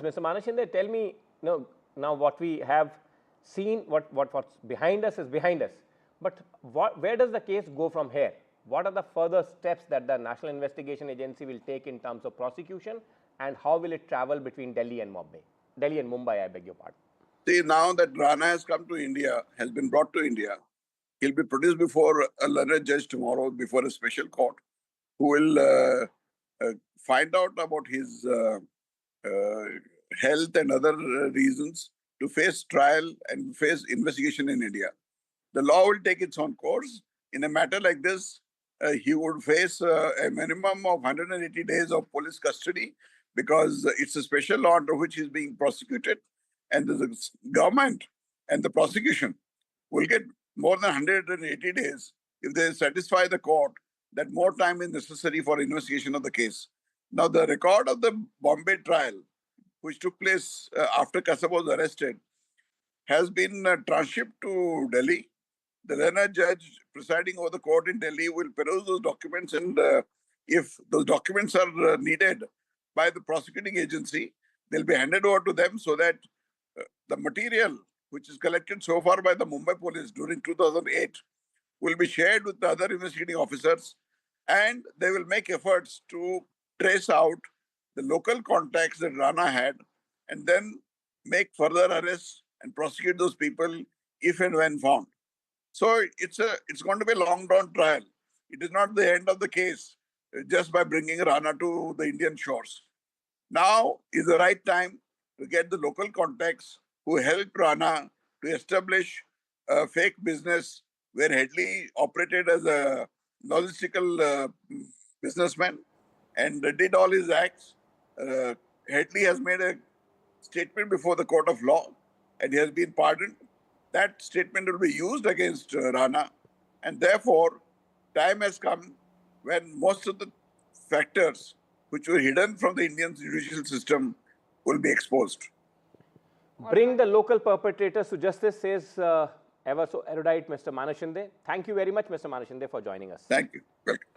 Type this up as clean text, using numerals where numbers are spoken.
Mr. Manashinde, tell me, now what we have seen, what's behind us is behind us. But where does the case go from here? What are the further steps that the National Investigation Agency will take in terms of prosecution, and how will it travel between Delhi and Mumbai, I beg your pardon? See, now that Rana has come to India, has been brought to India, he'll be produced before a learned judge tomorrow, before a special court, who will find out about his health and other reasons to face trial and face investigation in India. The law will take its own course. In a matter like this, he would face a minimum of 180 days of police custody, because it's a special law under which he's being prosecuted, and the government and the prosecution will get more than 180 days if they satisfy the court that more time is necessary for investigation of the case. Now, the record of the Bombay trial, which took place after Kasab was arrested, has been transshipped to Delhi. The learned judge presiding over the court in Delhi will peruse those documents, and if those documents are needed by the prosecuting agency, they'll be handed over to them, so that the material which is collected so far by the Mumbai police during 2008 will be shared with the other investigating officers, and they will make efforts to trace out the local contacts that Rana had, and then make further arrests and prosecute those people if and when found. So it's going to be a long drawn trial. It is not the end of the case just by bringing Rana to the Indian shores. Now is the right time to get the local contacts who helped Rana to establish a fake business where Headley operated as a logistical businessman and did all his acts. Headley has made a statement before the court of law, and he has been pardoned. That statement will be used against Rana, and therefore time has come when most of the factors which were hidden from the Indian judicial system will be exposed. Bring the local perpetrators to justice, says ever so erudite Mr. Manashinde. Thank you very much, Mr. Manashinde, for joining us. Thank you. Welcome.